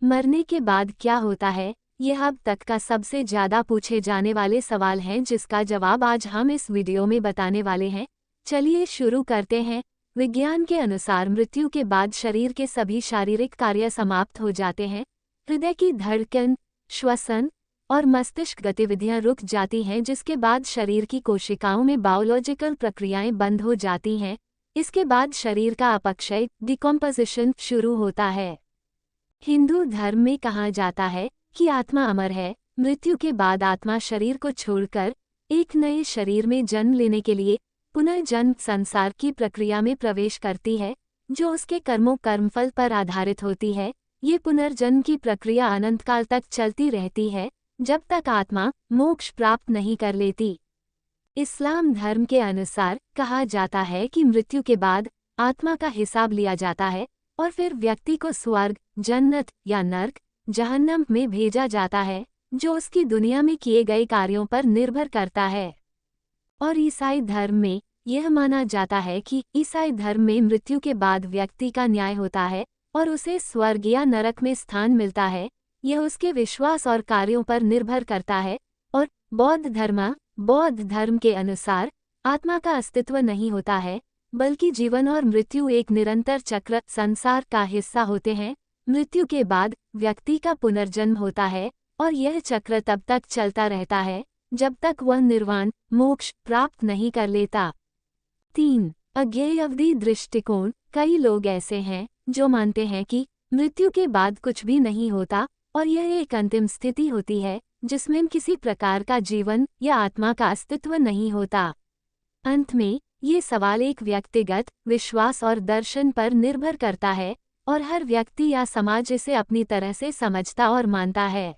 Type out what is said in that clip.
मरने के बाद क्या होता है, यह अब तक का सबसे ज्यादा पूछे जाने वाले सवाल हैं, जिसका जवाब आज हम इस वीडियो में बताने वाले हैं। चलिए शुरू करते हैं। विज्ञान के अनुसार मृत्यु के बाद शरीर के सभी शारीरिक कार्य समाप्त हो जाते हैं। हृदय की धड़कन, श्वसन और मस्तिष्क गतिविधियां रुक जाती हैं, जिसके बाद शरीर की कोशिकाओं में बायोलॉजिकल प्रक्रियाएं बंद हो जाती हैं। इसके बाद शरीर का अपक्षय, डिकम्पोजिशन शुरू होता है। हिंदू धर्म में कहा जाता है कि आत्मा अमर है। मृत्यु के बाद आत्मा शरीर को छोड़कर एक नए शरीर में जन्म लेने के लिए पुनर्जन्म संसार की प्रक्रिया में प्रवेश करती है, जो उसके कर्मफल पर आधारित होती है। ये पुनर्जन्म की प्रक्रिया अनंत काल तक चलती रहती है, जब तक आत्मा मोक्ष प्राप्त नहीं कर लेती। इस्लाम धर्म के अनुसार कहा जाता है कि मृत्यु के बाद आत्मा का हिसाब लिया जाता है और फिर व्यक्ति को स्वर्ग, जन्नत या नर्क, जहन्नम में भेजा जाता है, जो उसकी दुनिया में किए गए कार्यों पर निर्भर करता है। और ईसाई धर्म में यह माना जाता है कि ईसाई धर्म में मृत्यु के बाद व्यक्ति का न्याय होता है और उसे स्वर्ग या नरक में स्थान मिलता है। यह उसके विश्वास और कार्यों पर निर्भर करता है। और बौद्ध धर्म के अनुसार आत्मा का अस्तित्व नहीं होता है, बल्कि जीवन और मृत्यु एक निरंतर चक्र संसार का हिस्सा होते हैं। मृत्यु के बाद व्यक्ति का पुनर्जन्म होता है और यह चक्र तब तक चलता रहता है जब तक वह निर्वाण मोक्ष प्राप्त नहीं कर लेता। 3. अज्ञेयवादी दृष्टिकोण। कई लोग ऐसे हैं जो मानते हैं कि मृत्यु के बाद कुछ भी नहीं होता और यह एक अंतिम स्थिति होती है जिसमें किसी प्रकार का जीवन या आत्मा का अस्तित्व नहीं होता। अंत में ये सवाल एक व्यक्तिगत विश्वास और दर्शन पर निर्भर करता है और हर व्यक्ति या समाज इसे अपनी तरह से समझता और मानता है।